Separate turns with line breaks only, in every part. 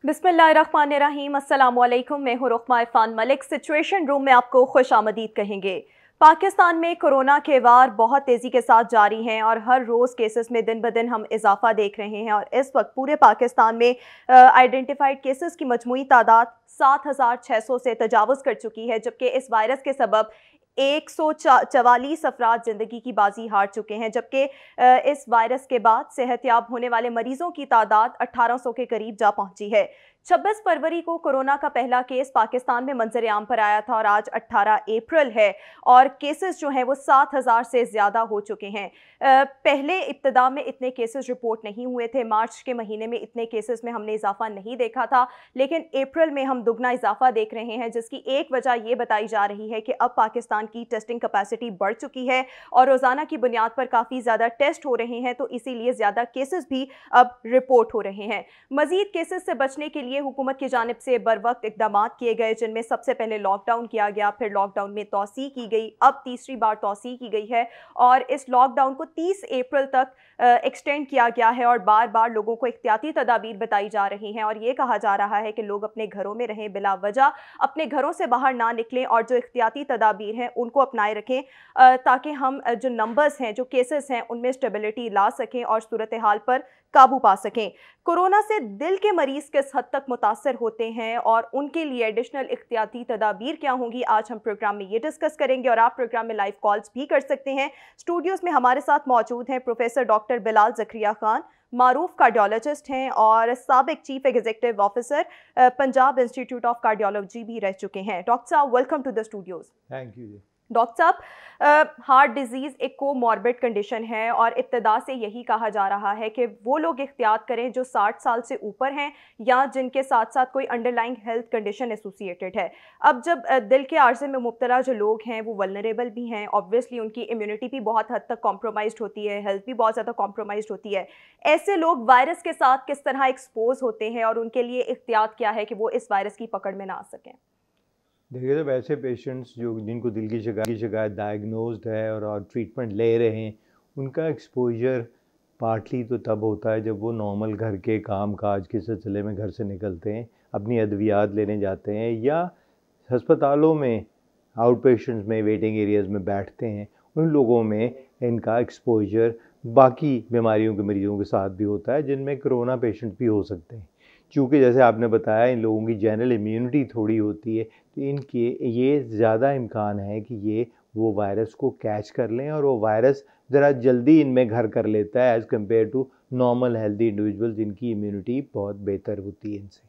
बिस्मिल्लाहिर्रहमानिर्रहीम। अस्सलामुअलैकुम। मैं हूँ रुखमा इरफान मलिक। सिचुएशन रूम में आपको खुश आमदीद कहेंगे। पाकिस्तान में कोरोना के वार बहुत तेज़ी के साथ जारी हैं और हर रोज़ केसेस में दिन ब दिन हम इजाफा देख रहे हैं और इस वक्त पूरे पाकिस्तान में आइडेंटिफाइड केसेस की मजमूई तादाद 7,600 से तजावुज़ कर चुकी है, जबकि इस वायरस के सबब 144 अफराद ज़िंदगी की बाजी हार चुके हैं, जबकि इस वायरस के बाद सेहतयाब होने वाले मरीजों की तादाद 1800 के करीब जा पहुंची है। 26 फरवरी को कोरोना का पहला केस पाकिस्तान में मंजर आम पर आया था और आज 18 अप्रैल है और केसेस जो हैं वो 7,000 से ज़्यादा हो चुके हैं। पहले इब्तदा में इतने केसेस रिपोर्ट नहीं हुए थे। मार्च के महीने में इतने केसेस में हमने इजाफा नहीं देखा था, लेकिन अप्रैल में हम दुगना इजाफा देख रहे हैं, जिसकी एक वजह यह बताई जा रही है कि अब पाकिस्तान की टेस्टिंग कैपेसिटी बढ़ चुकी है और रोज़ाना की बुनियाद पर काफ़ी ज़्यादा टेस्ट हो रहे हैं, तो इसीलिए ज़्यादा केसेस भी अब रिपोर्ट हो रहे हैं। मज़ीद केसेस से बचने के लिए हुकूमत की जानिब से बर वक्त इकदाम किए गए, जिनमें सबसे पहले लॉकडाउन किया गया, फिर लॉकडाउन में तौसी की गई, अब तीसरी बार तौसी की गई है और इस लॉकडाउन को 30 अप्रैल तक एक्सटेंड किया गया है और बार बार लोगों को एहतियाती तदाबीर बताई जा रही हैं और ये कहा जा रहा है कि लोग अपने घरों में रहें, बिला वजह अपने घरों से बाहर ना निकलें और जो एहतियाती तदाबीर हैं उनको अपनाए रखें, ताकि हम जो नंबर्स हैं, जो केसेस हैं, उनमें स्टेबिलिटी ला सकें और सूरत हाल पर काबू पा सकें। कोरोना से दिल के मरीज किस हद तक मुतासर होते हैं और उनके लिए एडिशनल एहतियाती तदाबीर क्या होंगी, आज हम प्रोग्राम में ये डिस्कस करेंगे और आप प्रोग्राम में लाइव कॉल्स भी कर सकते हैं। स्टूडियोज़ में हमारे साथ मौजूद हैं प्रोफेसर डॉक्टर बिलाल ज़करिया खान, मारूफ कार्डियोलॉजिस्ट हैं और साबिक chief executive officer Punjab institute of cardiology भी रह चुके हैं। डॉक्टर साहब, welcome to the studios.
Thank you ji.
Doctor साहब, हार्ट डिजीज़ एक कोमॉर्बिड कंडीशन है और इब्तदा से यही कहा जा रहा है कि वो लोग एहतियात करें जो 60 साल से ऊपर हैं या जिनके साथ साथ कोई अंडरलाइंग हेल्थ कंडीशन एसोसिएटेड है। अब जब दिल के आर्जे में मुब्तला जो लोग हैं वो वल्नरेबल भी हैं, ऑब्वियसली उनकी इम्यूनिटी भी बहुत हद तक कॉम्प्रोमाइज़्ड होती है, हेल्थ भी बहुत ज़्यादा कॉम्प्रोमाइज़्ड होती है। ऐसे लोग वायरस के साथ किस तरह एक्सपोज होते हैं और उनके लिए एहतियात क्या है कि वो इस वायरस की पकड़ में ना आ सकें?
देखिए, तो वैसे पेशेंट्स जिनको दिल की शिकायत डायग्नोज्ड है और ट्रीटमेंट ले रहे हैं, उनका एक्सपोजर पार्टली तो तब होता है जब वो नॉर्मल घर के काम काज के सिलसिले में घर से निकलते हैं, अपनी अद्वियात लेने जाते हैं या अस्पतालों में आउट पेशेंट्स में वेटिंग एरियाज़ में बैठते हैं। उन लोगों में इनका एक्सपोजर बाकी बीमारियों के मरीज़ों के साथ भी होता है, जिनमें कोरोना पेशेंट भी हो सकते हैं। चूँकि जैसे आपने बताया इन लोगों की जनरल इम्यूनिटी थोड़ी होती है, तो इनके ये ज़्यादा इम्कान है कि ये वो वायरस को कैच कर लें और वो वायरस ज़रा जल्दी इनमें घर कर लेता है as compared to normal healthy individual जिनकी इम्यूनिटी बहुत बेहतर होती है इनसे।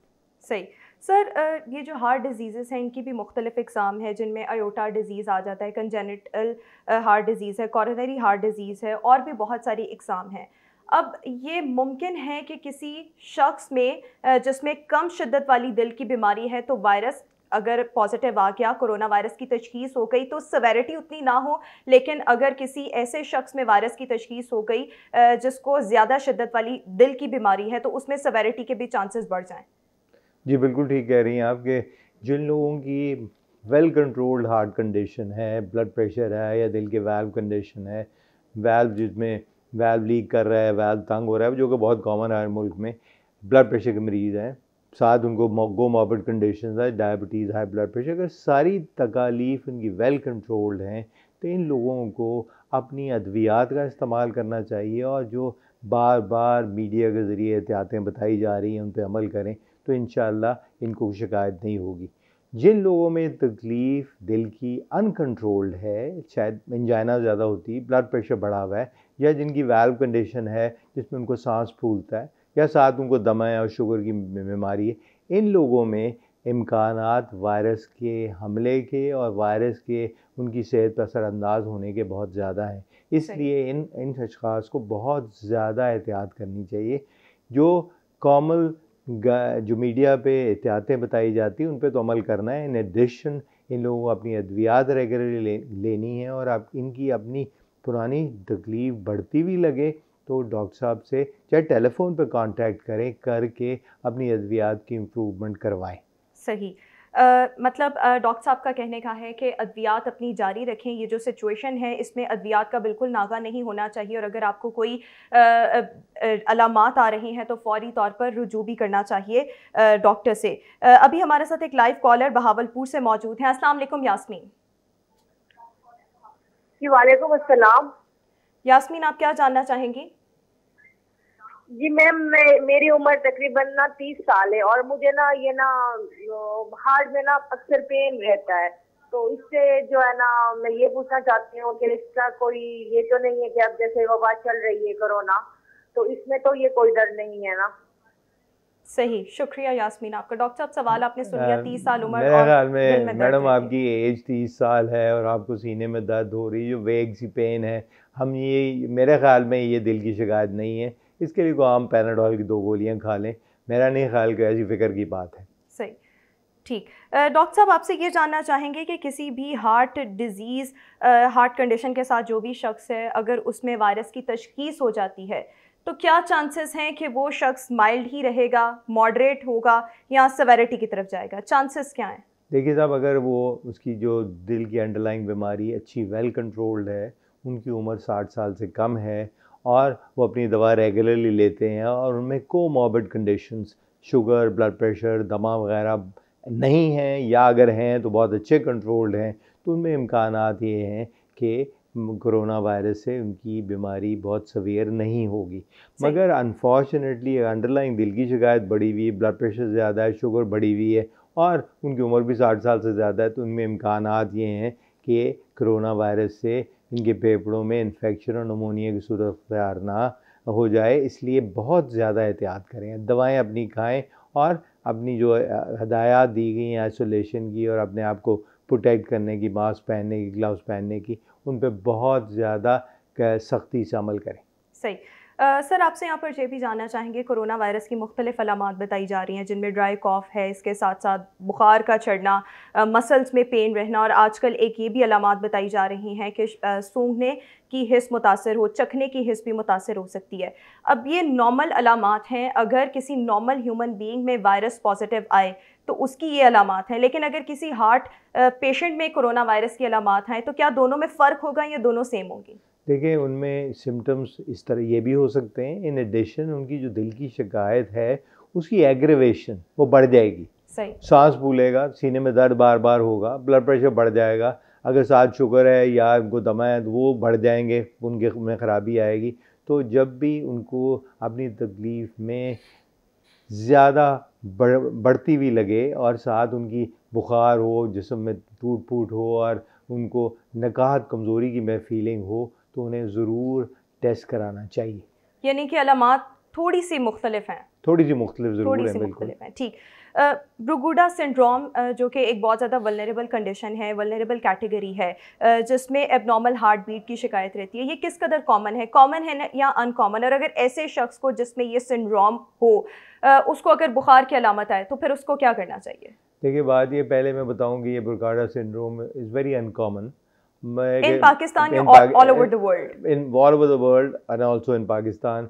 सही। सर, ये जो हार्ट डिजीज़ेज़ हैं इनकी भी मुख्तलिफ इकसाम है, जिनमें अयोटा डिज़ीज़ आ जाता है, कंजेनिटल हार्ट डिज़ीज़ है, कॉरोनरी हार्ट डिज़ीज़ है और भी बहुत सारी इकसाम हैं। अब ये मुमकिन है कि किसी शख्स में जिसमें कम शिद्दत वाली दिल की बीमारी है, तो वायरस अगर पॉजिटिव आ गया, कोरोना वायरस की तशख़ीस हो गई, तो सेवेरिटी उतनी ना हो, लेकिन अगर किसी ऐसे शख्स में वायरस की तशख़ीस हो गई जिसको ज़्यादा शिद्दत वाली दिल की बीमारी है, तो उसमें सेवेरिटी के भी चांसेस बढ़ जाएँ।
जी, बिल्कुल ठीक कह रही हैं आप कि जिन लोगों की वेल कंट्रोल्ड हार्ट कंडीशन है, ब्लड प्रेशर है या दिल के वाल्व कंडीशन है, वाल्व जिसमें वाल्व लीक कर रहा है, वाल्व तंग हो रहा है, जो कि बहुत कॉमन है हर मुल्क में, ब्लड प्रेशर के मरीज़ हैं, साथ उनको कोमॉर्बिड कंडीशंस है, डायबिटीज़, हाई ब्लड प्रेशर, अगर सारी तकालीफ इनकी वेल कंट्रोल्ड हैं, तो इन लोगों को अपनी अद्वियात का इस्तेमाल करना चाहिए और जो बार बार मीडिया के ज़रिए एहतियातें बताई जा रही हैं उन पर अमल करें, तो इंशाअल्लाह इनको शिकायत नहीं होगी। जिन लोगों में तकलीफ़ दिल की अनकंट्रोल्ड है, शायद एंजाइना ज़्यादा होती है, ब्लड प्रेशर बढ़ा हुआ है या जिनकी वाल्व कंडीशन है जिसमें उनको सांस फूलता है या साथ उनको दमा और शुगर की बीमारी है, इन लोगों में इम्कानात वायरस के हमले के और वायरस के उनकी सेहत पर असरअंदाज होने के बहुत ज़्यादा हैं। इसलिए इन अशख़ास को बहुत ज़्यादा एहतियात करनी चाहिए। जो कॉमन जो मीडिया पे एहतियातें बताई जाती हैं उन पे तो अमल करना है। इन एडिशन इन लोगों को अपनी अद्वियात रेगुलरली लेनी है और आप इनकी अपनी पुरानी तकलीफ़ बढ़ती भी लगे तो डॉक्टर साहब से चाहे टेलीफोन पे कांटेक्ट करें करके अपनी अद्वियात की इम्प्रूवमेंट करवाएं।
सही। मतलब डॉक्टर साहब का कहने का है कि अद्वियात अपनी जारी रखें, ये जो सिचुएशन है इसमें अद्वियात का बिल्कुल नागा नहीं होना चाहिए, और अगर आपको कोई अलामात आ रही हैं तो फौरी तौर पर रुजू भी करना चाहिए डॉक्टर से। अभी हमारे साथ एक लाइव कॉलर बहावलपुर से मौजूद हैं। अस्सलाम वालेकुम यास्मीन।
जी वालेकुम अस्सलाम।
यास्मीन, आप क्या जानना चाहेंगी?
जी मैम, मेरी उम्र तकरीबन ना 30 साल है और मुझे ना ये ना हार्ट में ना अक्सर पेन रहता है। तो इससे जो है ना मैं ये पूछना चाहती हूँ कि इसका कोई ये तो नहीं है कि अब जैसे वबा चल रही है कोरोना, तो इसमें तो ये कोई डर नहीं है ना?
सही, शुक्रिया यास्मीन आपका। डॉक्टर साहब, सवाल आपने सुन लिया, 30 साल उम्र
मेरे
और
ख्याल
दिल
में
में दर्द
मैडम
रहती है।
आपकी एज 30 साल है और आपको सीने में दर्द हो रही है, जो वेग सी पेन है, हम ये मेरे ख्याल में ये दिल की शिकायत नहीं है। इसके लिए को आम पैराडोल की 2 गोलियां खा लें। मेरा नहीं ख्याल कि ऐसी फिक्र की बात है।
सही, ठीक। डॉक्टर साहब, आपसे ये जानना चाहेंगे कि किसी भी हार्ट डिजीज़, हार्ट कंडीशन के साथ जो भी शख्स है, अगर उसमें वायरस की तशखीस हो जाती है तो क्या चांसेस हैं कि वो शख्स माइल्ड ही रहेगा, मॉडरेट होगा या सेवेरिटी की तरफ जाएगा? चांसेस क्या हैं?
देखिए साहब, अगर वो उसकी जो दिल की अंडरलाइंग बीमारी अच्छी वेल कंट्रोल्ड है, उनकी उम्र 60 साल से कम है और वो अपनी दवा रेगुलरली लेते हैं और उनमें comorbid conditions, sugar, blood pressure, दमा वगैरह नहीं हैं, या अगर हैं तो बहुत अच्छे कंट्रोल्ड हैं, तो उनमें इम्कानात ये हैं कि कोरोना वायरस से उनकी बीमारी बहुत सवियर नहीं होगी। मगर अनफॉर्चुनेटली अंडरलाइंग दिल की शिकायत बढ़ी हुई है, ब्लड प्रेशर ज़्यादा है, शुगर बढ़ी हुई है और उनकी उम्र भी 60 साल से ज़्यादा है, तो उनमें इम्कानात ये हैं कि कोरोना वायरस से इनके फेफड़ों में इन्फेक्शन और नमूनिया की सूरत अख्तियार ना हो जाए। इसलिए बहुत ज़्यादा एहतियात करें, दवाएं अपनी खाएं और अपनी जो हदायत दी गई हैं आइसोलेशन की और अपने आप को प्रोटेक्ट करने की, मास्क पहनने की, ग्लव्स पहनने की, उन पर बहुत ज़्यादा सख्ती से अमल करें।
सही। सर, आपसे यहाँ पर ये भी जानना चाहेंगे, कोरोना वायरस की मुख्तलिफ अलामात बताई जा रही हैं जिनमें ड्राई कॉफ़ है, इसके साथ साथ बुखार का चढ़ना, मसल्स में पेन रहना, और आजकल एक ये भी अलामात बताई जा रही हैं कि सूंघने की हिस्स मुतासर हो, चखने की हिस्स भी मुतासर हो सकती है। अब ये नॉर्मल अलामात हैं, अगर किसी नॉर्मल ह्यूमन बीइंग में वायरस पॉजिटिव आए तो उसकी ये अलामात हैं, लेकिन अगर किसी हार्ट पेशेंट में कोरोना वायरस की अलामात हैं तो क्या दोनों में फ़र्क होगा या दोनों सेम होंगी?
देखिए, उनमें सिम्टम्स इस तरह ये भी हो सकते हैं। इन एडिशन उनकी जो दिल की शिकायत है उसकी एग्रेवेशन वो बढ़ जाएगी।
सही।
सांस फूलेगा, सीने में दर्द बार बार होगा, ब्लड प्रेशर बढ़ जाएगा, अगर साथ शुगर है या उनको दमा है तो वो बढ़ जाएंगे, उनके में ख़राबी आएगी। तो जब भी उनको अपनी तकलीफ़ में ज़्यादा बढ़ती हुई लगे और साथ उनकी बुखार हो, जिस्म में टूट फूट हो और उनको नकाहत कमज़ोरी की में फीलिंग हो, तो उन्हें ज़रूर टेस्ट कराना चाहिए।
यानी कि अलामात थोड़ी सी मुख्तलिफ हैं?
थोड़ी सी मुख्तलिफ ज़रूर
थोड़ी
है,
सी
बिल्कुल।
मुख्तलिफ हैं, ठीक। ब्रूगुडा सिंड्रोम, जो कि एक बहुत ज़्यादा वल्नरेबल कंडीशन है, वल्नरेबल कैटेगरी है, जिसमें एबनॉर्मल हार्ट बीट की शिकायत रहती है, ये किस कदर कॉमन है या अनकॉमन? और अगर ऐसे शख्स को जिसमें ये सिंड्रोम हो, उसको अगर बुखार की अलामत आए तो फिर उसको क्या करना चाहिए?
देखिए, बात ये पहले मैं बताऊं कि ये ब्रूगुडा सिंड्रोम इज़ वेरी अनकॉमन
इन पाकिस्तान या all over the world?
In all over the world and also in Pakistan.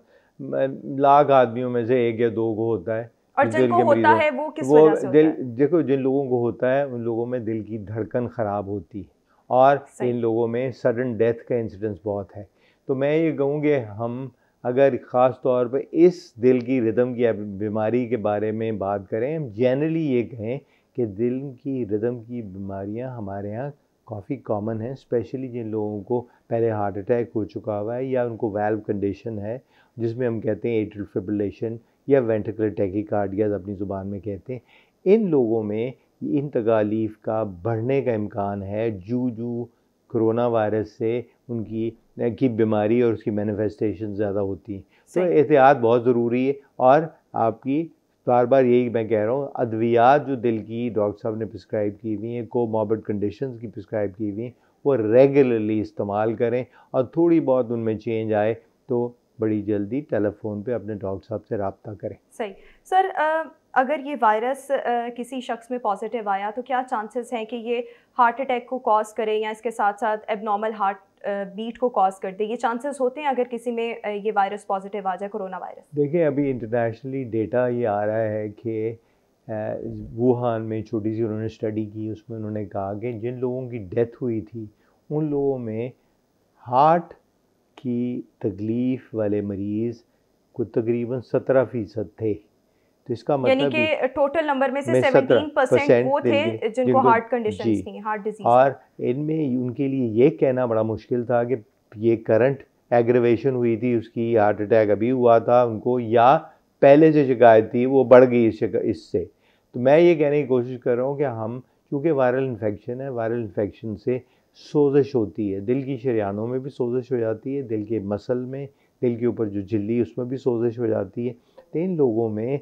Lakh आदमियों में से 1 या 2 को होता है।
और जिनको होता है वो किस वजह से होता है?
देखो, जिन लोगों को होता है उन लोगों में दिल की धड़कन ख़राब होती है और इन लोगों में सडन डेथ का इंसिडेंस बहुत है। तो मैं ये कहूँगी, हम अगर ख़ास तौर पे इस दिल की रिदम की बीमारी के बारे में बात करें, हम जनरली ये कहें कि दिल की रिदम की बीमारियां हमारे यहाँ काफ़ी कॉमन है, स्पेशली जिन लोगों को पहले हार्ट अटैक हो चुका हुआ है या उनको वाल्व कंडीशन है जिसमें हम कहते हैं एट्रियल फिब्रिलेशन या वेंट्रिकुलर टैकीकार्डिया अपनी ज़ुबान में कहते हैं। इन लोगों में इन तकालीफ का बढ़ने का इम्कान है जू कोरोना वायरस से उनकी बीमारी और उसकी मैनिफेस्टेशन ज़्यादा होती हैं। तो एहतियात बहुत ज़रूरी है और आपकी बार बार यही मैं कह रहा हूँ, अद्वियात जो दिल की डॉक्टर साहब ने प्रिस्क्राइब की हुई हैं, कोमॉर्बिड कंडीशंस की प्रिस्क्राइब की हुई हैं, वो रेगुलरली इस्तेमाल करें और थोड़ी बहुत उनमें चेंज आए तो बड़ी जल्दी टेलीफोन पे अपने डॉक्टर साहब से रब्ता करें।
सही। सर, अगर ये वायरस किसी शख्स में पॉजिटिव आया तो क्या चांसेस हैं कि ये हार्ट अटैक को कॉज करे या इसके साथ साथ एबनॉर्मल हार्ट बीट को कॉज कर दे? ये चांसेस होते हैं अगर किसी में ये वायरस पॉजिटिव आ जाए, कोरोना वायरस?
देखिए, अभी इंटरनेशनली डेटा ये आ रहा है कि वुहान में छोटी सी उन्होंने स्टडी की, उसमें उन्होंने कहा कि जिन लोगों की डेथ हुई थी उन लोगों में हार्ट की तकलीफ़ वाले मरीज़ को तकरीबन 17% थे। तो इसका
यानी
मतलब
कि टोटल नंबर में से
में
17% वो थे जिनको
जिनको
हार्ट कंडीशंस थी, हार्ट डिजीज।
और इनमें उनके लिए ये कहना बड़ा मुश्किल था कि ये करंट एग्रेवेशन हुई थी, उसकी हार्ट अटैक अभी हुआ था उनको, या पहले से शिकायत थी वो बढ़ गई इससे। तो मैं ये कहने की कोशिश कर रहा हूँ कि हम, क्योंकि वायरल इन्फेक्शन है, वायरल इन्फेक्शन से सोजिश होती है, दिल की शरियानों में भी सोजिश हो जाती है, दिल के मसल में, दिल के ऊपर जो झिल्ली उसमें भी सोजिश हो जाती है। तो इन लोगों में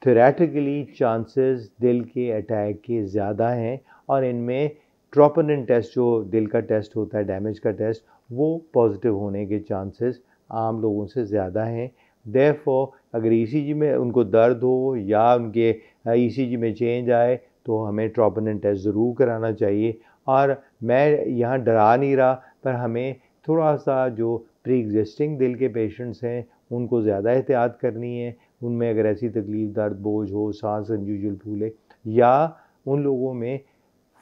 थ्योरेटिकली चांसेस दिल के अटैक के ज़्यादा हैं, और इनमें ट्रोपोनिन टेस्ट जो दिल का टेस्ट होता है, डैमेज का टेस्ट, वो पॉजिटिव होने के चांसेस आम लोगों से ज़्यादा हैं। देयरफॉर अगर ईसीजी में उनको दर्द हो या उनके ईसीजी में चेंज आए तो हमें ट्रोपोनिन टेस्ट ज़रूर कराना चाहिए। और मैं यहाँ डरा नहीं रहा, पर हमें थोड़ा सा जो प्री एग्जिस्टिंग दिल के पेशेंट्स हैं उनको ज़्यादा एहतियात करनी है। उनमें अगर ऐसी तकलीफ़, दर्द, बोझ हो, सांस अनयूजुअल फूले, या उन लोगों में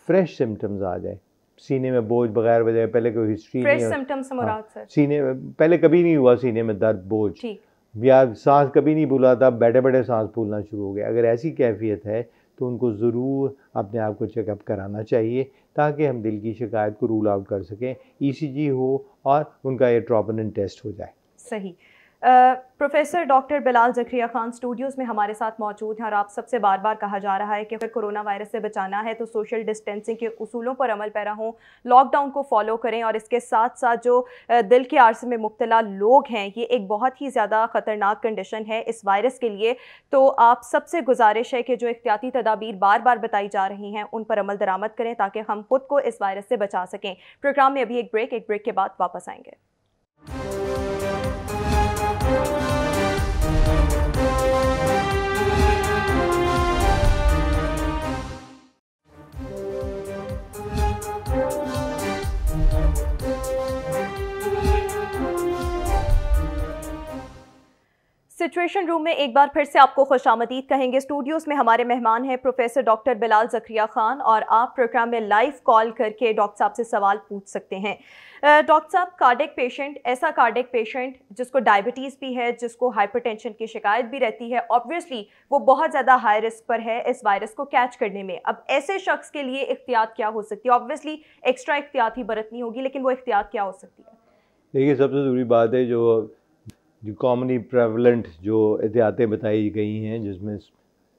फ्रेश सिम्टम्स आ जाए, सीने में बोझ बगैर वजह, पहले कोई हिस्ट्री नहीं है,
फ्रेश सिम्टम्स से मुराद सर?
सीने में पहले कभी नहीं हुआ सीने में दर्द, बोझ,
ठीक,
या सांस कभी नहीं फूला था, बैठे बैठे सांस फूलना शुरू हो गया, अगर ऐसी कैफियत है तो उनको ज़रूर अपने आप को चेकअप कराना चाहिए ताकि हम दिल की शिकायत को रूल आउट कर सकें, ईसीजी हो और उनका ये ट्रोपोनिन टेस्ट हो जाए।
सही। Professor doctor Bilal Zakaria Khan Studios में हमारे साथ मौजूद हैं, और आप सबसे बार बार कहा जा रहा है कि अगर कोरोना वायरस से बचाना है तो सोशल डिस्टेंसिंग के उसूलों पर अमल पैरा हों, लॉकडाउन को फॉलो करें, और इसके साथ साथ जो दिल के आर्से में मुब्तला लोग हैं, ये एक बहुत ही ज़्यादा ख़तरनाक कंडीशन है इस वायरस के लिए। तो आप सबसे गुजारिश है कि जो एहतियाती तदाबीर बार बार बताई जा रही हैं उन पर अमल दरामद करें ताकि हम खुद को इस वायरस से बचा सकें। प्रोग्राम में अभी एक ब्रेक के बाद वापस आएंगे। सिचुएशन रूम में एक बार फिर से आपको खुशामदीद कहेंगे। स्टूडियोज़ में हमारे मेहमान हैं प्रोफेसर डॉक्टर बिलाल ज़करिया खान, और आप प्रोग्राम में लाइव कॉल करके डॉक्टर साहब से सवाल पूछ सकते हैं। डॉक्टर साहब, कार्डिक पेशेंट, ऐसा कार्डिक पेशेंट जिसको डायबिटीज़ भी है, जिसको हाइपरटेंशन की शिकायत भी रहती है, ऑब्वियसली वो बहुत ज़्यादा हाई रिस्क पर है इस वायरस को कैच करने में। अब ऐसे शख्स के लिए एहतियात क्या हो सकती है? ऑब्वियसली एक्स्ट्रा एहतियात ही बरतनी होगी, लेकिन वो एहतियात क्या हो सकती है?
देखिए, सबसे ज़रूरी बात है जो कॉमनली प्रेवलेंट जो एहतियातें बताई गई हैं, जिसमें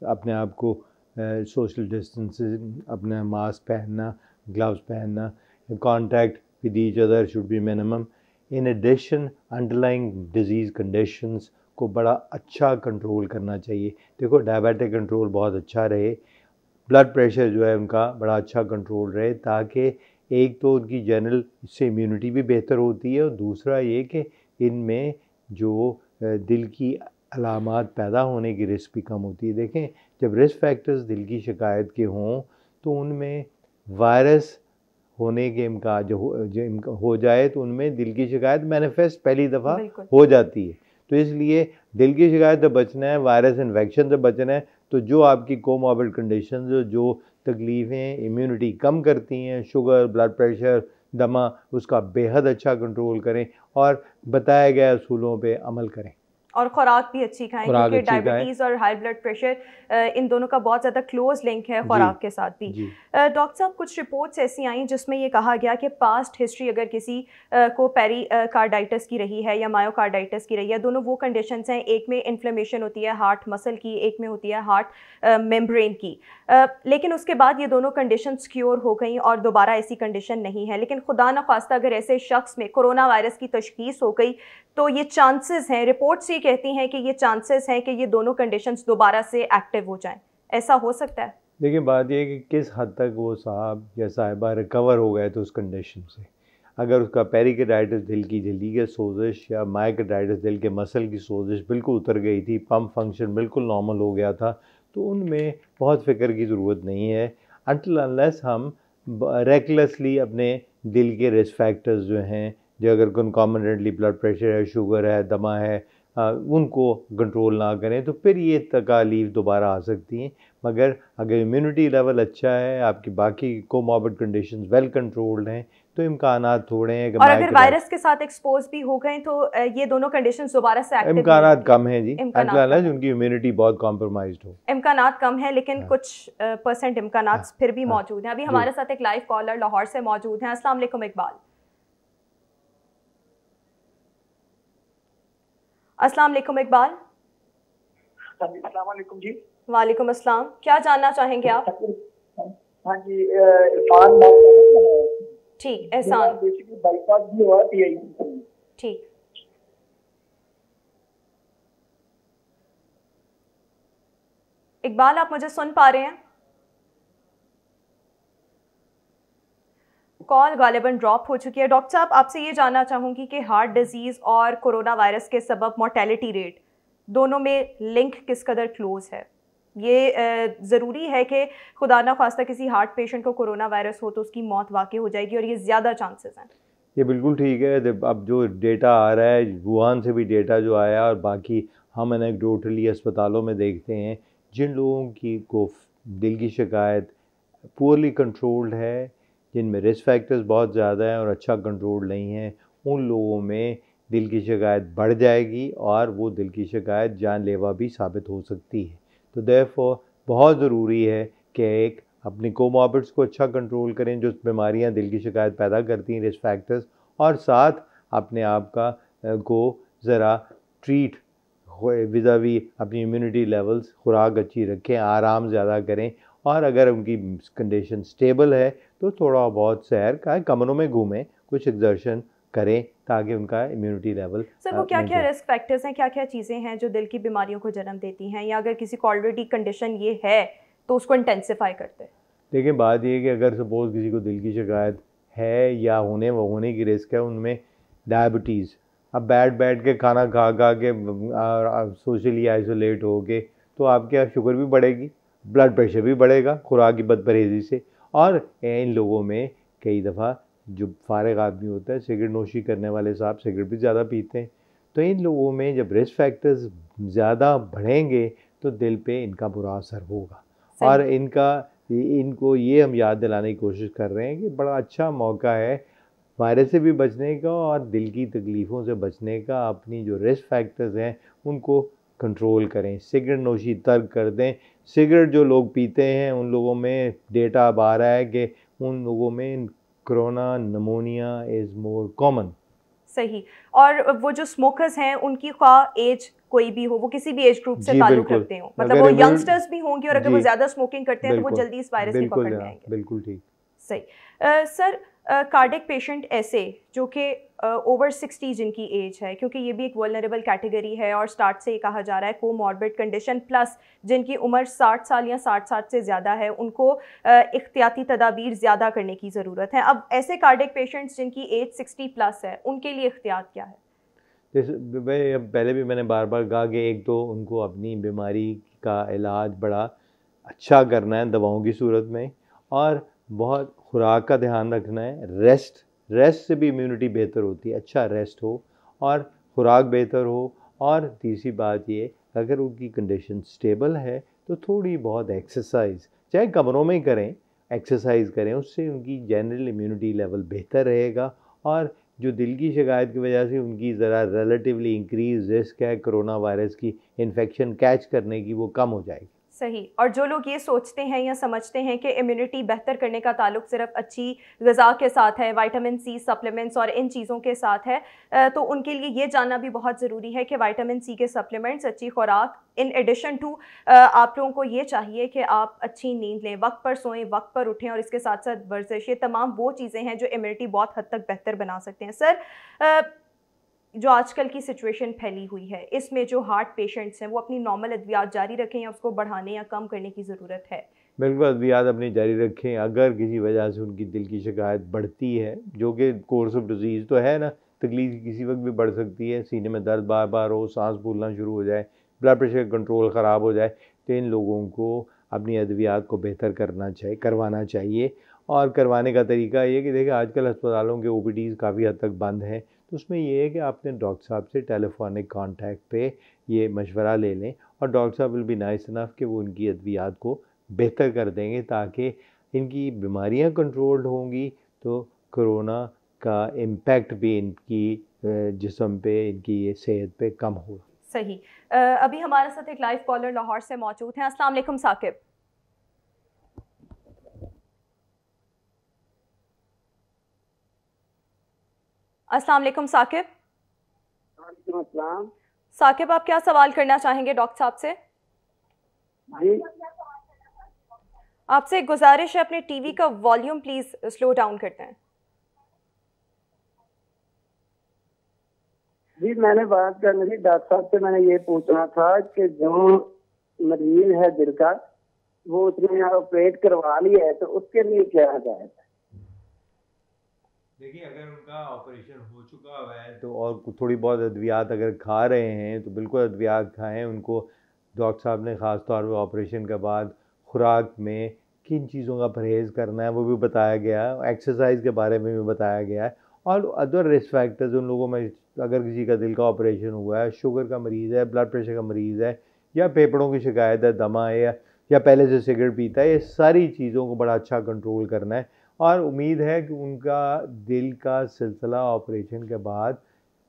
अपने आप को सोशल डिस्टेंसिंग, अपना मास्क पहनना, ग्लव्स पहनना, contact with each other should be minimum. In addition underlying disease conditions को बड़ा अच्छा कंट्रोल करना चाहिए। देखो, डायबिटिक कंट्रोल बहुत अच्छा रहे, ब्लड प्रेशर जो है उनका बड़ा अच्छा कंट्रोल रहे, ताकि एक तो उनकी जनरल इससे इम्यूनिटी भी बेहतर होती है, और दूसरा ये कि इनमें जो दिल की अलामात पैदा होने की रिस्क भी कम होती है। देखें, जब रिस्क फैक्टर्स दिल की शिकायत के हों तो उनमें वायरस होने के इम्कान जो हो जाए तो उनमें दिल की शिकायत मैनिफेस्ट पहली दफ़ा हो जाती है। तो इसलिए दिल की शिकायत से बचना है, वायरस इन्फेक्शन से बचना है, तो जो आपकी कोमॉर्बिड कंडीशन, जो तकलीफ़ें इम्यूनिटी कम करती हैं, शुगर, ब्लड प्रेशर, दमा, उसका बेहद अच्छा कंट्रोल करें और बताए गए असूलों पे अमल करें।
और खुराक भी अच्छी खाएं, क्योंकि डायबिटीज़ और हाई ब्लड प्रेशर इन दोनों का बहुत ज़्यादा क्लोज लिंक है खुराक के साथ भी। डॉक्टर साहब, कुछ रिपोर्ट्स ऐसी आई जिसमें ये कहा गया कि पास्ट हिस्ट्री अगर किसी को पेरिकार्डाइटिस की रही है या मायोकार्डाइटिस की रही है, दोनों वो कंडीशंस हैं, एक में इन्फ्लेमेशन होती है हार्ट मसल की, एक में होती है हार्ट मेम्ब्रेन की, लेकिन उसके बाद ये दोनों कंडीशंस क्योर हो गई और दोबारा ऐसी कंडीशन नहीं है। लेकिन खुदा न खास्ता अगर ऐसे शख्स में कोरोना वायरस की तशखीस हो गई तो ये चांसेस हैं, रिपोर्ट्स ये कहती हैं कि ये चांसेस हैं कि ये दोनों कंडीशंस दोबारा से एक्टिव हो जाएं। ऐसा हो सकता है?
देखिए, बात यह है कि किस हद तक वो साहब या साहिबा रिकवर हो गए तो उस कंडीशन से। अगर उसका पेरिकार्डाइटिस, दिल की झिल्ली के सोजिश, या मायोकार्डाइटिस, दिल के मसल की सोजिश बिल्कुल उतर गई थी, पंप फंक्शन बिल्कुल नॉर्मल हो गया था, तो उनमें बहुत फ़िक्र की ज़रूरत नहीं है, अनटिल अनलेस हम रेकलेसली अपने दिल के रिस्क फैक्टर्स जो हैं, जो अगर कंकॉमिनेंटली ब्लड प्रेशर है, शुगर है, दमा है, उनको कंट्रोल ना करें तो फिर ये तकालीफ दोबारा आ सकती हैं। मगर अगर इम्यूनिटी लेवल अच्छा है, आपकी बाकी कोमॉर्बिड कंडीशंस वेल कंट्रोल्ड हैं, तो इम्कानात थोड़े हैं कि
और अगर वायरस के साथ एक्सपोज भी हो गए तो ये दोनों कंडीशंस दोबारा से एक्टिव
इम्कानात कम है जी,
इम्कानात
अल्लाह ना उनकी इम्यूनिटी बहुत कॉम्प्रोमाइज्ड हो।
इम्कानात कम है, लेकिन
हाँ।
कुछ परसेंट इम्कानात
हाँ।
फिर भी
हाँ।
मौजूद हैं। अभी हमारे साथ एक लाइव कॉलर लाहौर से मौजूद हैं। अस्सलाम वालेकुम इकबाल। अस्सलाम वालेकुम इकबाल।
अस्सलाम वालेकुम जी।
वालेकुम अस्सलाम। क्या जानना चाहेंगे आप?
हाँ जी, इरफान बात कर रहा हूँ।
ठीक, एहसान।
बेसिकली बाईपास भी हुआ पीआई।
ठीक, इकबाल आप मुझे सुन पा रहे हैं? कॉल गालिबन ड्रॉप हो चुकी है। डॉक्टर साहब, आपसे ये जानना चाहूँगी कि हार्ट डिजीज़ और कोरोना वायरस के सबब मोर्टेलिटी रेट दोनों में लिंक किस कदर क्लोज है? ये ज़रूरी है कि खुदा ना खास्ता किसी हार्ट पेशेंट को कोरोना वायरस हो तो उसकी मौत वाक़ई हो जाएगी, और ये ज़्यादा चांसेस हैं?
ये बिल्कुल ठीक है। अब जो डेटा आ रहा है, वुहान से भी डेटा जो आया, और बाकी हम एनेक्डोटली अस्पतालों में देखते हैं, जिन लोगों की को दिल की शिकायत पुअरली कंट्रोल्ड है, जिनमें रिस्क फैक्टर्स बहुत ज़्यादा हैं और अच्छा कंट्रोल नहीं है, उन लोगों में दिल की शिकायत बढ़ जाएगी और वो दिल की शिकायत जानलेवा भी साबित हो सकती है। तो देयरफॉर बहुत ज़रूरी है कि एक अपनी कोमॉर्बिड्स को अच्छा कंट्रोल करें, जो बीमारियां दिल की शिकायत पैदा करती हैं, रिस्क फैक्टर्स, और साथ अपने आप का को ज़रा ट्रीट विज़ावी अपनी इम्यूनिटी लेवल्स, खुराक अच्छी रखें, आराम ज़्यादा करें, और अगर उनकी कंडीशन स्टेबल है तो थोड़ा बहुत सैर का कमरों में घूमें, कुछ एक्सर्शन करें ताकि उनका इम्यूनिटी लेवल।
सर, वो क्या क्या रिस्क फैक्टर्स हैं, क्या क्या चीज़ें हैं जो दिल की बीमारियों को जन्म देती हैं, या अगर किसी को ऑलरेडी कंडीशन ये है तो उसको इंटेंसिफाई करते हैं?
देखिए, बात ये है कि अगर सपोज़ किसी को दिल की शिकायत है या होने की रिस्क है, उनमें डायबिटीज़, अब बैठ के खाना खा के सोशली आइसोलेट हो के, तो आपके शुगर भी बढ़ेगी, ब्लड प्रेशर भी बढ़ेगा खुराक की बदपरहेज़ी से। और इन लोगों में कई दफ़ा जो फारिग आदमी होता है, सिगरेट नोशी करने वाले साहब सिगरेट भी ज़्यादा पीते हैं, तो इन लोगों में जब रिस्क फैक्टर्स ज़्यादा बढ़ेंगे तो दिल पे इनका बुरा असर होगा। और इनको ये हम याद दिलाने की कोशिश कर रहे हैं कि बड़ा अच्छा मौका है वायरस से भी बचने का और दिल की तकलीफ़ों से बचने का। अपनी जो रिस्क फैक्टर्स हैं उनको कंट्रोल करें, सिगरेट नोशी तर्क कर दें। सिगरेट जो लोग पीते हैं उन लोगों में डेटा अब आ रहा है कि उन लोगों में corona pneumonia is more common.
सही। और वो जो स्मोकर्स हैं उनकी ख्वाह एज कोई भी हो, वो किसी भी एज ग्रुप से ताल्लुक रखते हो, मतलब वो यंगस्टर्स भी होंगे, और अगर वो ज़्यादा स्मोकिंग करते हैं तो वो जल्दी इस वायरस की पकड़ में आएंगे।
बिल्कुल ठीक।
सही। सर, कार्डिक पेशेंट ऐसे जो कि ओवर 60 जिनकी एज है, क्योंकि ये भी एक वल्नरेबल कैटेगरी है और स्टार्ट से ये कहा जा रहा है कोमॉर्बिड कंडीशन प्लस जिनकी उम्र 60 साल या 60 साल से ज़्यादा है, उनको एहतियाती तदाबीर ज़्यादा करने की ज़रूरत है। अब ऐसे कार्डिक पेशेंट्स जिनकी एज 60 प्लस है, उनके लिए एहतियात क्या है?
जैसे पहले भी मैंने बार बार कहा कि एक तो उनको अपनी बीमारी का इलाज बड़ा अच्छा करना है दवाओं की सूरत में, और बहुत खुराक का ध्यान रखना है। रेस्ट से भी इम्यूनिटी बेहतर होती है, अच्छा रेस्ट हो और खुराक बेहतर हो। और तीसरी बात ये, अगर उनकी कंडीशन स्टेबल है तो थोड़ी बहुत एक्सरसाइज, चाहे कमरों में ही करें, एक्सरसाइज करें, उससे उनकी जनरल इम्यूनिटी लेवल बेहतर रहेगा। और जो दिल की शिकायत की वजह से उनकी ज़रा रिलेटिवली इंक्रीज रिस्क है कोरोना वायरस की इन्फेक्शन कैच करने की, वो कम हो जाएगी।
सही। और जो लोग ये सोचते हैं या समझते हैं कि इम्यूनिटी बेहतर करने का ताल्लुक सिर्फ अच्छी ग़िज़ा के साथ है, विटामिन सी सप्लीमेंट्स और इन चीज़ों के साथ है, तो उनके लिए ये जानना भी बहुत ज़रूरी है कि विटामिन सी के सप्लीमेंट्स, अच्छी खुराक, इन एडिशन टू आप लोगों को ये चाहिए कि आप अच्छी नींद लें, वक्त पर सोएं, वक्त पर उठें, और इसके साथ साथ वर्जिश, ये तमाम वो चीज़ें हैं जो इम्यूनिटी बहुत हद तक बेहतर बना सकते हैं। सर, जो आजकल की सिचुएशन फैली हुई है, इसमें जो हार्ट पेशेंट्स हैं वो अपनी नॉर्मल अद्वियात जारी रखें या उसको बढ़ाने या कम करने की ज़रूरत है?
बिल्कुल, अद्वियात अपनी जारी रखें। अगर किसी वजह से उनकी दिल की शिकायत बढ़ती है, जो कि कोर्स ऑफ डिजीज़ तो है ना, तकलीफ किसी वक्त भी बढ़ सकती है, सीने में दर्द बार बार हो, सांस फूलना शुरू हो जाए, ब्लड प्रेशर कंट्रोल ख़राब हो जाए, तो इन लोगों को अपनी अद्वियात को बेहतर करवाना चाहिए। और करवाने का तरीका ये कि देखिए आजकल अस्पतालों के ओपीडीज़ काफ़ी हद तक बंद हैं, तो उसमें ये है कि आपने डॉक्टर साहब से टेलीफोनिक कांटेक्ट पे ये मशवरा ले लें और डॉक्टर साहब विल बी नाइस इनफ कि वो उनकी अद्वियात को बेहतर कर देंगे ताकि इनकी बीमारियां कंट्रोल्ड होंगी तो कोरोना का इम्पैक्ट भी इनकी जिस्म पे, इनकी ये सेहत पे कम होगा।
सही। अभी हमारे साथ एक लाइव कॉलर लाहौर से मौजूद हैं। अस्सलाम वालेकुम साकिब। अस्सलाम वालेकुम साकिब। साकिब, आप क्या सवाल करना चाहेंगे डॉक्टर साहब से?
जी
आपसे एक गुजारिश है, अपने टीवी का वॉल्यूम प्लीज स्लो डाउन करते हैं।
जी, मैंने बात करनी थी डॉक्टर साहब से। मैंने ये पूछना था कि जो मरीज है दिल का, वो उसने ऑपरेट करवा लिया है तो उसके लिए क्या हदायत है?
देखिए अगर उनका ऑपरेशन हो चुका हुआ है तो और थोड़ी बहुत अद्वियात अगर खा रहे हैं तो बिल्कुल अद्वियात खाएं। उनको डॉक्टर साहब ने ख़ास तौर पे ऑपरेशन के बाद खुराक में किन चीज़ों का परहेज़ करना है वो भी बताया गया है, एक्सरसाइज के बारे में भी बताया गया है। और अदर रिस्क फैक्टर्स उन लोगों में, अगर किसी का दिल का ऑपरेशन हुआ है, शुगर का मरीज़ है, ब्लड प्रेशर का मरीज़ है, या फेफड़ों की शिकायत है, दमा है, या पहले से सिगरेट पीता है, ये सारी चीज़ों को बड़ा अच्छा कंट्रोल करना है। और उम्मीद है कि उनका दिल का सिलसिला ऑपरेशन के बाद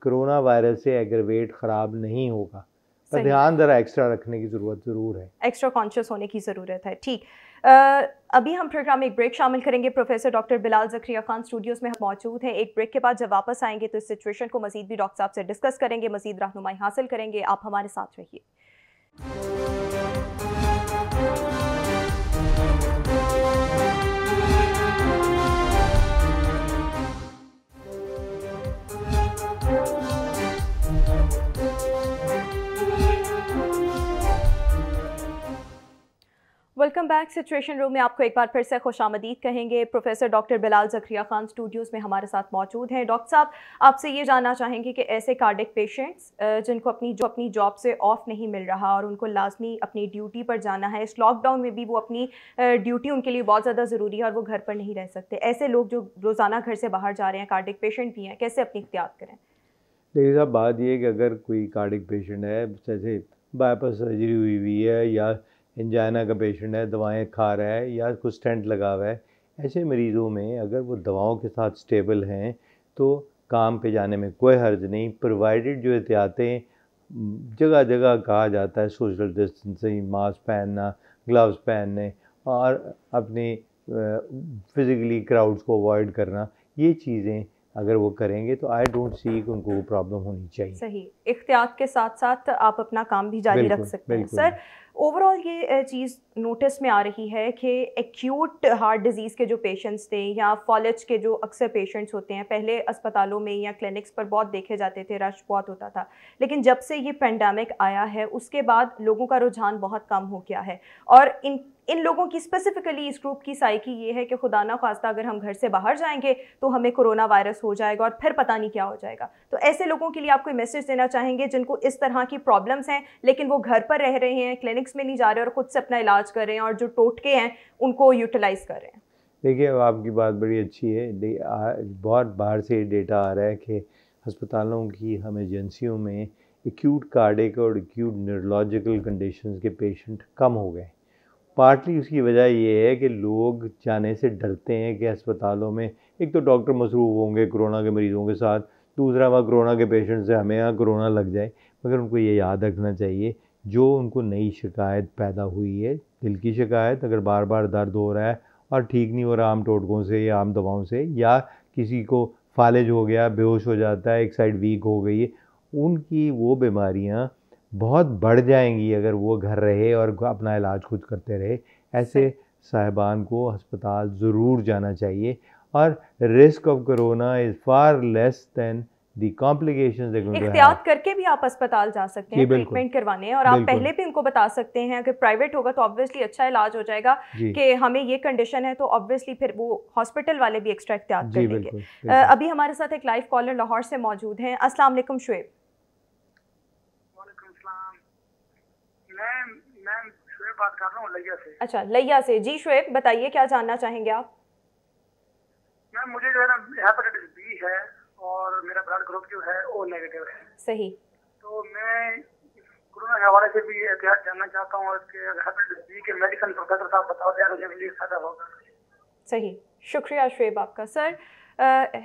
कोरोना वायरस से एग्रवेट ख़राब नहीं होगा। पर ध्यान ज़रा एक्स्ट्रा रखने की ज़रूरत ज़रूर है,
एक्स्ट्रा कॉन्शियस होने की ज़रूरत है। ठीक, अभी हम प्रोग्राम में एक ब्रेक शामिल करेंगे। Professor doctor Bilal Zakaria Khan Studios में मौजूद हैं। एक ब्रेक के बाद जब वापस आएंगे तो इस सिचुएशन को मज़ीद भी डॉक्टर साहब से डिस्कस करेंगे, मज़ीद रहनुमाई हासिल करेंगे। आप हमारे साथ रहिए। Welcome back. सिचुएशन रूम में आपको एक बार फिर से खुशामदीद कहेंगे। Professor doctor Bilal Zakaria Khan Studios में हमारे साथ मौजूद हैं। डॉक्टर साहब, आपसे ये जानना चाहेंगे कि ऐसे कार्डिक पेशेंट्स जिनको अपनी जॉब से ऑफ नहीं मिल रहा और उनको लाजमी अपनी ड्यूटी पर जाना है, इस लॉकडाउन में भी वो अपनी ड्यूटी उनके लिए बहुत ज़्यादा ज़रूरी है और वो घर पर नहीं रह सकते, ऐसे लोग जो रोज़ाना घर से बाहर जा रहे हैं, कार्डिक पेशेंट भी हैं, कैसे अपनी एहतियात करें?
देखिए साहब, बात ये है कि अगर कोई कार्डिक पेशेंट है, जैसे बाईपास सर्जरी हुई है या एंजाइना का पेशेंट है, दवाएं खा रहा है या कुछ स्टेंट लगा हुआ है, ऐसे मरीज़ों में अगर वो दवाओं के साथ स्टेबल हैं तो काम पे जाने में कोई हर्ज नहीं, प्रोवाइडेड जो एहतियातें जगह जगह कहा जाता है, सोशल डिस्टेंसिंग, मास्क पहनना, ग्लव्स पहनने और अपनी फिज़िकली क्राउड्स को अवॉइड करना, ये चीज़ें अगर वो करेंगे तो आई डोंट सी कि उनको वो प्रॉब्लम होनी चाहिए।
सही, इख्तियात के साथ साथ आप अपना काम भी जारी रख सकते हैं। सर, ओवरऑल ये चीज़ नोटिस में आ रही है कि एक्यूट हार्ट डिजीज़ के जो पेशेंट्स थे या फॉलेज के जो अक्सर पेशेंट्स होते हैं, पहले अस्पतालों में या क्लिनिक्स पर बहुत देखे जाते थे, रश बहुत होता था, लेकिन जब से ये पेंडेमिक आया है उसके बाद लोगों का रुझान बहुत कम हो गया है। और इन लोगों की स्पेसिफिकली इस ग्रुप की साइकी ये है कि खुदा ना खास्ता अगर हम घर से बाहर जाएंगे तो हमें कोरोना वायरस हो जाएगा और फिर पता नहीं क्या हो जाएगा। तो ऐसे लोगों के लिए आप कोई मैसेज देना चाहेंगे जिनको इस तरह की प्रॉब्लम्स हैं लेकिन वो घर पर रह रहे हैं, क्लिनिक्स में नहीं जा रहे और खुद से अपना इलाज कर रहे हैं और जो टोटके हैं उनको यूटिलाइज कर रहे हैं?
देखिए, आपकी बात बड़ी अच्छी है। बहुत बाहर से डेटा आ रहा है कि अस्पतालों की हम एजेंसियों में एक्यूट कार्डिक और एक्यूट न्यूरोलॉजिकल कंडीशंस के पेशेंट कम हो गए। पार्टली उसकी वजह ये है कि लोग जाने से डरते हैं कि अस्पतालों में एक तो डॉक्टर मसरूफ़ होंगे कोरोना के मरीज़ों के साथ, दूसरा वह कोरोना के पेशेंट से हमें यहाँ कोरोना लग जाए। मगर उनको ये याद रखना चाहिए, जो उनको नई शिकायत पैदा हुई है, दिल की शिकायत, अगर बार बार दर्द हो रहा है और ठीक नहीं हो रहा आम टोटकों से या आम दवाओं से, या किसी को फालिज हो गया, बेहोश हो जाता है, एक साइड वीक हो गई है, उनकी वो बीमारियाँ बहुत बढ़ जाएंगी अगर वो घर रहे और अपना इलाज खुद करते रहे। ऐसे साहिबान को अस्पताल ज़रूर जाना चाहिए और risk of corona is far less than the complications.
इख्तियात करके भी आप अस्पताल जा सकते हैं ट्रीटमेंट करवाने, और आप पहले भी उनको बता सकते हैं अगर प्राइवेट होगा तो ऑब्वियसली अच्छा इलाज हो जाएगा कि हमें ये कंडीशन है, तो ऑब्वियसली फिर वो हॉस्पिटल वाले भी एक्स्ट्रा एहतियात कर लेंगे। अभी हमारे साथ एक लाइव कॉलर लाहौर से मौजूद हैं। अस्सलाम वालेकुम शुएब।
मैं शुएब बात कर रहा हूँ लैया से।
अच्छा, लैया से। जी शुएब, बताइए क्या जानना चाहेंगे आप?
मैम मुझे जो है ना हेपेटाइटिस बी है और मेरा ब्लड ग्रुप जो है ओ नेगेटिव है।
सही।
तो मैं कोरोना के हवाले से भी एहतियात जानना चाहता हूँ और इसके हेपेटाइटिस बी के मेडिसिन प्रोफेसर साहब बताओ यार मुझे भी फायदा होगा।
सही, शुक्रिया शुएब आपका। सर,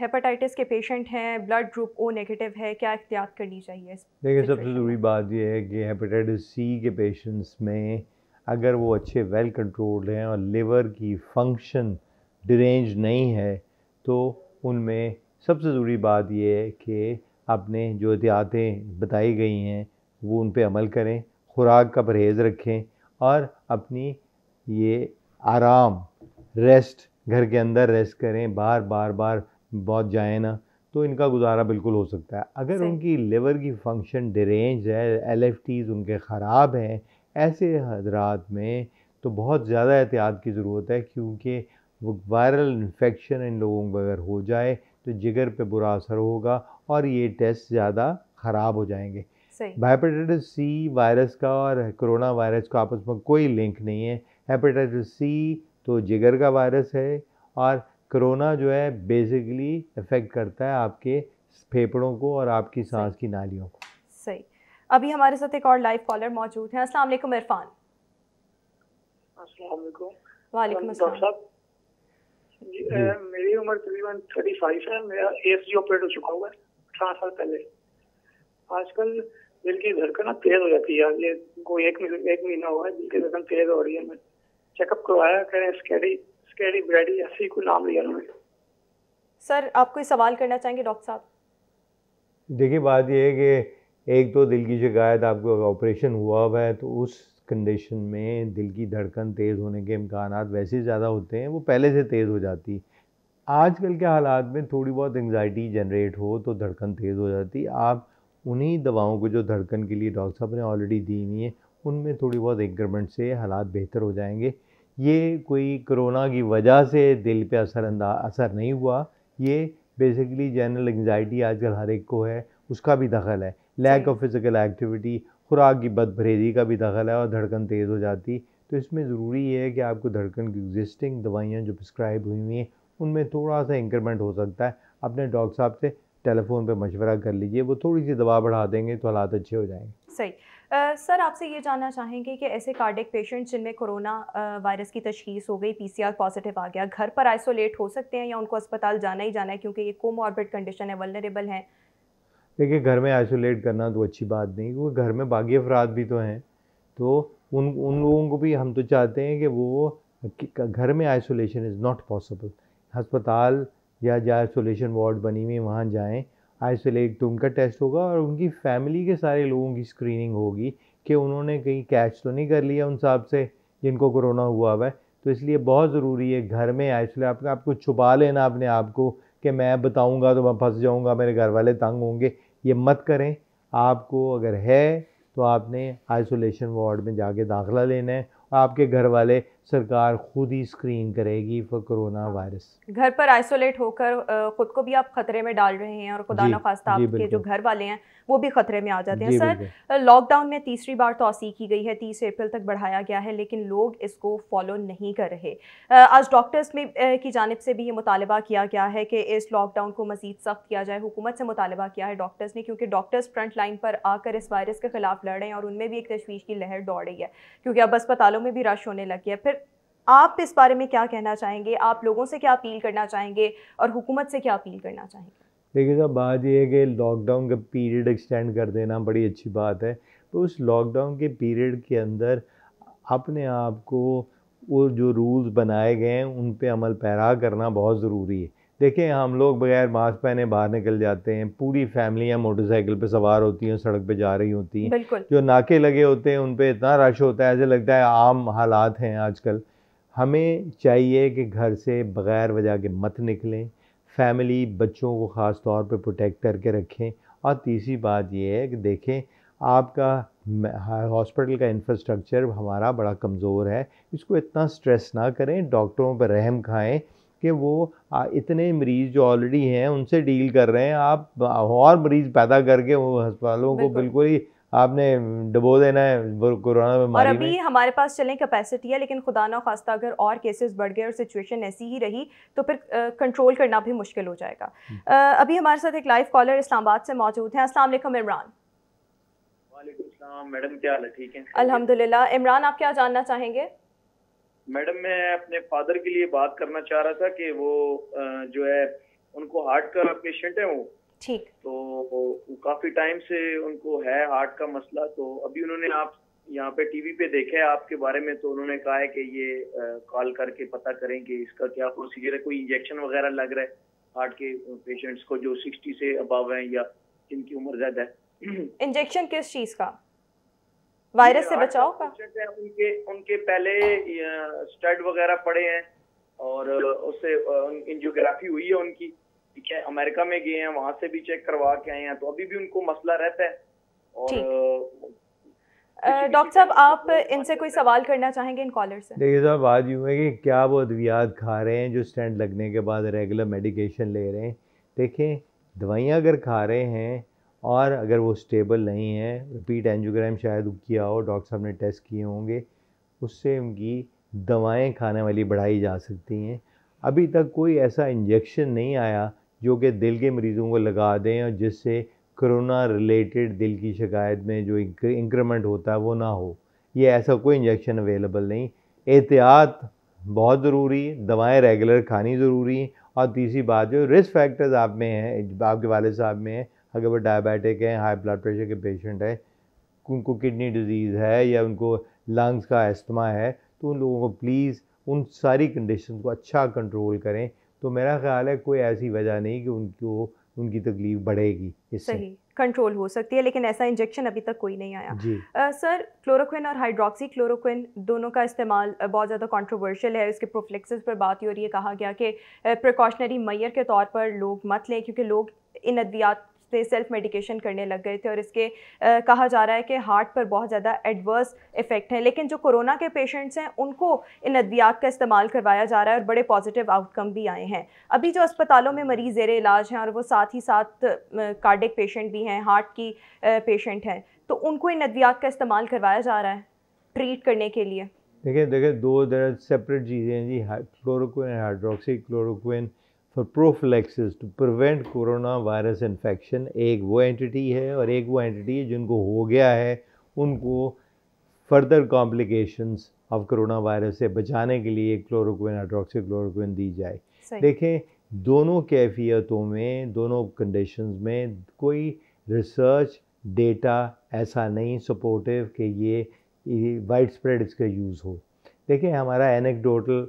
हेपेटाइटिस के पेशेंट हैं, ब्लड ग्रुप ओ नेगेटिव है, क्या एहतियात करनी चाहिए?
देखिए, सबसे ज़रूरी बात यह है कि हेपेटाइटिस सी के पेशेंट्स में अगर वो अच्छे वेल कंट्रोल्ड हैं और लिवर की फंक्शन डिरेंज नहीं है तो उनमें सबसे ज़रूरी बात यह है कि आपने जो एहतियातें बताई गई हैं वो उन पे अमल करें, खुराक का परहेज़ रखें और अपनी ये आराम रेस्ट घर के अंदर रेस्ट करें, बार बार बहुत जाएँ ना, तो इनका गुजारा बिल्कुल हो सकता है। अगर उनकी लिवर की फंक्शन डिरेंज है, एलएफटीज़ उनके ख़राब हैं, ऐसे हज़रात में तो बहुत ज़्यादा एहतियात की ज़रूरत है, क्योंकि वो वायरल इन्फेक्शन इन लोगों को अगर हो जाए तो जिगर पे बुरा असर होगा और ये टेस्ट ज़्यादा ख़राब हो जाएंगे। हेपेटाइटिस सी वायरस का और कोरोना वायरस का आपस में कोई लिंक नहीं है। हेपेटाइटिस सी तो जिगर का वायरस है और कोरोना जो है बेसिकली इफ़ेक्ट करता है आपके फेफड़ों को और आपकी सांस की नालियों को।
सही। अभी हमारे साथ एक और लाइव कॉलर मौजूद हैं। अस्सलाम वालेकुम इरफान।
अस्सलाम वालेकुम।
वालेकुम अस्सलाम।
डॉक्टर साहब जी, मेरी उम्र तकरीबन 35 है। मेरा एएसजी ऑपरेट हो चुका हुआ है 18 साल पहले। आजकल दिल की धड़कन तेज हो जाती है। ये कोई एक महीना हुआ है दिल की धड़कन तेज हो रही है। मैं चेकअप करवाया, कह रहे हैं स्कैडी ब्रेडी ऐसे ही कोई नाम लिया उन्होंने।
सर, आप कोई सवाल करना चाहेंगे डॉक्टर साहब?
देखिए, बात यह है कि एक तो दिल की शिकायत, आपको ऑपरेशन हुआ हुआ है तो उस कंडीशन में दिल की धड़कन तेज़ होने के इम्कानात वैसे ही ज़्यादा होते हैं, वो पहले से तेज़ हो जाती। आजकल के हालात में थोड़ी बहुत एंग्जाइटी जनरेट हो तो धड़कन तेज़ हो जाती। आप उन्हीं दवाओं को जो धड़कन के लिए डॉक्टर साहब ने ऑलरेडी दी हुई हैं उनमें थोड़ी बहुत इंक्रीमेंट से हालात बेहतर हो जाएंगे। ये कोई कोरोना की वजह से दिल पे असर नहीं हुआ, ये बेसिकली जनरल एंग्जाइटी आजकल हर एक को है, उसका भी दखल है। लैक ऑफ फिज़िकल एक्टिविटी, खुराक की बदपरहेज़ी का भी दखल है और धड़कन तेज़ हो जाती। तो इसमें ज़रूरी है कि आपको धड़कन की एग्जिस्टिंग दवाइयाँ जो प्रिस्क्राइब हुई हुई हैं उनमें थोड़ा सा इंक्रीमेंट हो सकता है। अपने डॉक्टर साहब से टेलीफोन पे मशवरा कर लीजिए, वो थोड़ी सी दवा बढ़ा देंगे तो हालात अच्छे हो जाएंगे।
सही। सर, आपसे ये जानना चाहेंगे कि ऐसे कार्डियक पेशेंट्स जिनमें कोरोना वायरस की तशखीस हो गई, पीसीआर पॉजिटिव आ गया, घर पर आइसोलेट हो सकते हैं या उनको अस्पताल जाना ही जाना है क्योंकि ये कोमॉर्बिड कंडीशन है, वल्नरेबल हैं?
देखिए, घर में आइसोलेट करना तो अच्छी बात नहीं, क्योंकि घर में बाकी अफराद भी तो हैं, तो उन लोगों को भी हम तो चाहते हैं कि वो घर में आइसोलेशन इज़ नॉट पॉसिबल। अस्पताल या जो आइसोलेशन वार्ड बनी हुई वहाँ जाएं, आइसोलेट तो उनका टेस्ट होगा और उनकी फैमिली के सारे लोगों की स्क्रीनिंग होगी कि उन्होंने कहीं कैच तो नहीं कर लिया उन साहब से जिनको कोरोना हुआ है। तो इसलिए बहुत ज़रूरी है घर में आइसोलेट। आपको छुपा लेना अपने आप को कि मैं बताऊंगा तो मैं फंस जाऊंगा, मेरे घर वाले तंग होंगे, ये मत करें। आपको अगर है तो आपने आइसोलेशन वार्ड में जाके दाखिला लेना है। आपके घर वाले सरकार खुद ही स्क्रीन करेगी फॉर कोरोना वायरस।
घर पर आइसोलेट होकर खुद को भी आप खतरे में डाल रहे हैं और खुदा न खास्ता आपके जो घर वाले हैं वो भी खतरे में आ जाते हैं। सर, लॉकडाउन में तीसरी बार तौसीक की गई है, 30 अप्रैल तक बढ़ाया गया है, लेकिन लोग इसको फॉलो नहीं कर रहे। आज डॉक्टर्स में की जानिब से भी ये मुतालबा किया गया है कि इस लॉकडाउन को मज़ीद सख्त किया जाए। हुकूमत से मुतालबा किया है डॉक्टर्स ने, क्योंकि डॉक्टर्स फ्रंट लाइन पर आकर इस वायरस के खिलाफ लड़ रहे हैं और उनमें भी एक तशवीश की लहर दौड़ रही है क्योंकि अब अस्पतालों में भी रश होने लग गया। फिर आप इस बारे में क्या कहना चाहेंगे? आप लोगों से क्या अपील करना चाहेंगे और हुकूमत से क्या अपील करना चाहेंगे?
देखिए साहब, बात यह है कि लॉकडाउन का पीरियड एक्सटेंड कर देना बड़ी अच्छी बात है, तो उस लॉकडाउन के पीरियड के अंदर अपने आप को वो जो रूल्स बनाए गए हैं उन पे अमल पैरा करना बहुत ज़रूरी है। देखिए, हम लोग बगैर मास्क पहने बाहर निकल जाते हैं, पूरी फैमिलियाँ मोटरसाइकिल पे सवार होती हैं, सड़क पे जा रही होती हैं, जो नाके लगे होते हैं उन पे इतना रश होता है, ऐसे लगता है आम हालात हैं आजकल। हमें चाहिए कि घर से बग़ैर वजह के मत निकलें, फैमिली बच्चों को ख़ास तौर पे प्रोटेक्ट करके रखें। और तीसरी बात ये है कि देखें, आपका हॉस्पिटल का इंफ्रास्ट्रक्चर हमारा बड़ा कमज़ोर है, इसको इतना स्ट्रेस ना करें, डॉक्टरों पर रहम खाएं कि वो इतने मरीज़ जो ऑलरेडी हैं उनसे डील कर रहे हैं, आप और मरीज़ पैदा करके वो अस्पतालों को बिल्कुल ही आपने डबो देना है वो कोरोना
और
बीमारी
अभी
में।
हमारे पास चलें कैपेसिटी है, लेकिन खुदा ना खास्ता अगर और केसेस बढ़ गए और सिचुएशन ऐसी ही रही तो फिर कंट्रोल करना भी मुश्किल हो जाएगा। अभी हमारे साथ एक लाइव कॉलर इस्लामाबाद से मौजूद हैं। अस्सलाम वालेकुम इमरान।
वालेकुम सलाम मैडम, क्या हाल है? ठीक है
अल्हम्दुलिल्लाह। इमरान, आप क्या जानना चाहेंगे?
मैडम, मैं अपने फादर के लिए बात करना चाह रहा था कि वो जो है उनको हार्ट का पेशेंट है वो,
ठीक।
तो वो काफी टाइम से उनको है हार्ट का मसला। तो अभी उन्होंने आप यहाँ पे टीवी पे देखा है आपके बारे में, तो उन्होंने कहा है कि ये कॉल करके पता करें कि इसका क्या प्रोसीजर है, कोई इंजेक्शन वगैरह लग रहा है हार्ट के पेशेंट्स को जो 60 से अबव हैं या जिनकी उम्र ज्यादा है।
इंजेक्शन किस चीज का? वायरस से बचाव का?
उनके पहले स्टड वगैरह पड़े हैं और उससे एंजियोग्राफी हुई है उनकी, ठीक है। अमेरिका में गए हैं, वहां से भी चेक करवा के आए हैं, तो अभी भी उनको मसला रहता है। और
डॉक्टर साहब, आप इनसे कोई सवाल करना चाहेंगे इन कॉलर से?
देखिए साहब, बात यूँ है कि क्या वो अद्वियात खा रहे हैं जो स्टेंट लगने के बाद रेगुलर मेडिकेशन ले रहे हैं। देखें, दवाइयाँ अगर खा रहे हैं और अगर वो स्टेबल नहीं है, रिपीट एंजियोग्राम शायद किया हो, डॉक्टर साहब ने टेस्ट किए होंगे, उससे उनकी दवाएं खाने वाली बढ़ाई जा सकती हैं। अभी तक कोई ऐसा इंजेक्शन नहीं आया जो कि दिल के मरीज़ों को लगा दें और जिससे कोरोना रिलेटेड दिल की शिकायत में जो इंक्रीमेंट होता है वो ना हो। ये ऐसा कोई इंजेक्शन अवेलेबल नहीं। एहतियात बहुत ज़रूरी है, दवाएं रेगुलर खानी ज़रूरी हैं। और तीसरी बात, जो रिस्क फैक्टर्स आप में हैं, आपके वालिद साहब में हैं, अगर वो डायबिटिक हैं, हाई ब्लड प्रेशर के पेशेंट हैं, उनको किडनी डिजीज़ है या उनको लंग्स का अस्थमा है, तो उन लोगों को प्लीज़ उन सारी कंडीशन को अच्छा कंट्रोल करें। तो मेरा ख़्याल है कोई ऐसी वजह नहीं कि उनकी तकलीफ़ बढ़ेगी, इससे
सही कंट्रोल हो सकती है, लेकिन ऐसा इंजेक्शन अभी तक कोई नहीं आया।
जी।
सर, क्लोरोक्विन और हाइड्रोक्सी क्लोरोक्विन दोनों का इस्तेमाल बहुत ज़्यादा कंट्रोवर्शियल है। इसके प्रोफ्लेक्सिस पर बात हो रही है, कहा गया कि प्रिकॉशनरी मैयर के तौर पर लोग मत लें, क्योंकि लोग इन अद्वियात से सेल्फ मेडिकेशन करने लग गए थे और इसके कहा जा रहा है कि हार्ट पर बहुत ज़्यादा एडवर्स इफ़ेक्ट हैं। लेकिन जो कोरोना के पेशेंट्स हैं उनको इन अद्वियात का इस्तेमाल करवाया जा रहा है और बड़े पॉजिटिव आउटकम भी आए हैं। अभी जो अस्पतालों में मरीज़ ज़ेरे इलाज हैं और वो साथ ही साथ कार्डिक पेशेंट भी हैं, हार्ट की पेशेंट हैं, तो उनको इन अद्वियात का इस्तेमाल करवाया जा रहा है ट्रीट करने के लिए।
देखिए दो सेपरेट चीज़ें हैं जी, chloroquine and hydroxychloroquine for prophylaxis to prevent corona virus infection. एक वो एंटिटी है और एक वो एंटिटी है जिनको हो गया है उनको further complications of corona virus से बचाने के लिए क्लोरोक्विन हाइड्रोक्सी क्लोरोक्विन दी जाए। देखें, दोनों कैफियतों में, दोनों कंडीशंस में कोई रिसर्च डेटा ऐसा नहीं सपोर्टिव कि ये वाइड स्प्रेड इसका यूज़ हो। देखिए, हमारा एनेक्डोटल,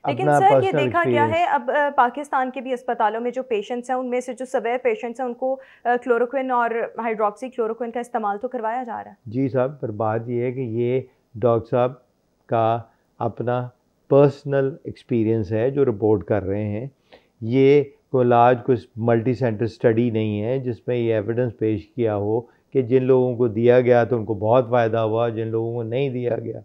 लेकिन सर ये देखा गया है अब पाकिस्तान के भी अस्पतालों में जो पेशेंट्स हैं उनमें से जो सवेयर पेशेंट्स हैं उनको क्लोरोक्विन और हाइड्रोक्सी क्लोरोक्विन का इस्तेमाल तो करवाया जा रहा है।
जी साहब, पर बात ये है कि ये डॉक्टर साहब का अपना पर्सनल एक्सपीरियंस है जो रिपोर्ट कर रहे हैं। ये कोई लार्ज कुछ मल्टी सेंटर स्टडी नहीं है जिसमें ये एविडेंस पेश किया हो कि जिन लोगों को दिया गया तो उनको बहुत फ़ायदा हुआ, जिन लोगों को नहीं दिया गया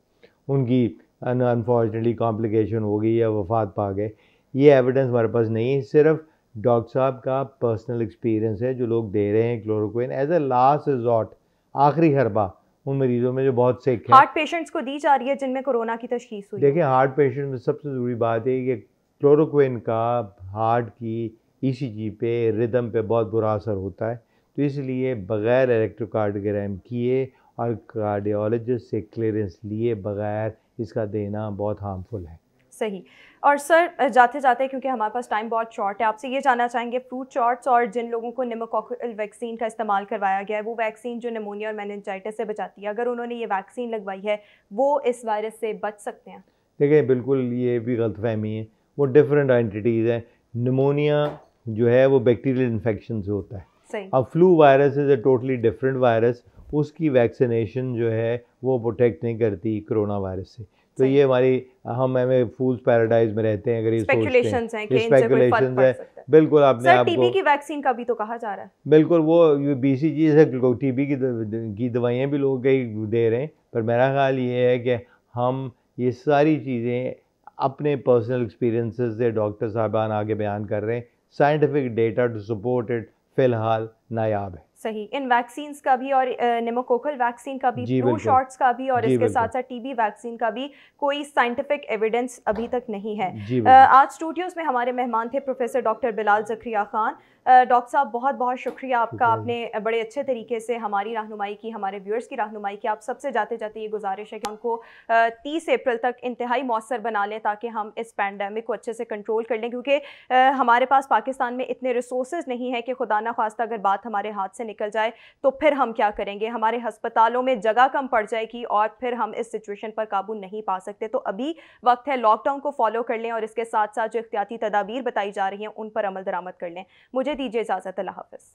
उनकी अनफॉर्चुनेटली कॉम्प्लिकेशन हो गई या वफात पा गए। ये एविडेंस हमारे पास नहीं है, सिर्फ डॉक्टर साहब का पर्सनल एक्सपीरियंस है जो लोग दे रहे हैं chloroquine as a last resort, आखिरी हरबा उन मरीजों में जो बहुत सिक हैं।
हार्ट पेशेंट्स को दी जा रही है जिनमें कोरोना की तशखीस हुई।
देखिए, हार्ट पेशेंट में सबसे ज़रूरी बात है कि क्लोरोक्विन का हार्ट की ईसीजी पे, रिदम पे बहुत बुरा असर होता है, तो इसलिए बग़ैर इलेक्ट्रोकार्डियोग्राम किए और कार्डियोलॉजिस्ट से क्लियरेंस लिए बग़ैर इसका देना बहुत हार्मफुल है।
सही। और सर, जाते जाते क्योंकि हमारे पास टाइम बहुत शॉर्ट है, आपसे ये जानना चाहेंगे फ्रूट शॉट्स और जिन लोगों को निमोकॉकल वैक्सीन का इस्तेमाल करवाया गया है, वो वैक्सीन जो निमोनिया और मेनिंजाइटिस से बचाती है, अगर उन्होंने ये वैक्सीन लगवाई है वो इस वायरस से बच सकते हैं?
देखिए, बिल्कुल ये भी गलतफहमी है, वो डिफरेंट एंटिटीज़ हैं। निमोनिया जो है वो बैक्टीरियल इन्फेक्शन से होता है।
सही।
अब flu virus is a totally different virus, उसकी वैक्सीनेशन जो है वो प्रोटेक्ट नहीं करती कोरोना वायरस से। तो ये हम हमें फूल्स पैराडाइज में रहते हैं अगर ये
स्पेकुलेशंस हैं कि इनसे कोई फर्क पड़ सकता है।
बिल्कुल, आपने
सर टीबी की वैक्सीन का भी तो कहा जा रहा है।
बिल्कुल, वो बीसीजी से टीबी की दवाइयाँ भी लोग कई दे रहे हैं, पर मेरा ख्याल ये है कि हम ये सारी चीज़ें अपने पर्सनल एक्सपीरियंसेस से डॉक्टर साहबान आगे बयान कर रहे हैं। Scientific data to support it फ़िलहाल नायाब है।
सही, इन वैक्सीन का भी और निमोकोकल वैक्सीन का भी, फ्लू शॉट्स का भी और इसके साथ साथ टीबी वैक्सीन का भी कोई साइंटिफिक एविडेंस अभी तक नहीं है। आज स्टूडियोज़ में हमारे मेहमान थे professor doctor Bilal Zakaria Khan. Doctor साहब बहुत बहुत शुक्रिया आपका, आपने बड़े अच्छे तरीके से हमारी रहनुमाई की, हमारे व्यूअर्स की रहनुमाई की। आप सबसे जाते जाते ये गुजारिश है कि उनको 30 अप्रैल तक इंतहाई मौसर बना लें ताकि हम इस पैंडेमिक को अच्छे से कंट्रोल कर लें, क्योंकि हमारे पास पाकिस्तान में इतने रिसोर्सेज नहीं है कि खुदा ना खास्ता अगर बात हमारे हाथ से निकल जाए तो फिर हम क्या करेंगे। हमारे हस्पतालों में जगह कम पड़ जाएगी और फिर हम इस सिचुएशन पर काबू नहीं पा सकते। तो अभी वक्त है लॉकडाउन को फॉलो कर लें और इसके साथ साथ जो एहतियाती तदाबीर बताई जा रही हैं उन पर अमल दरामद कर लें। मुझे दीजिए इजाज़त, अल्लाह हाफ़िज़।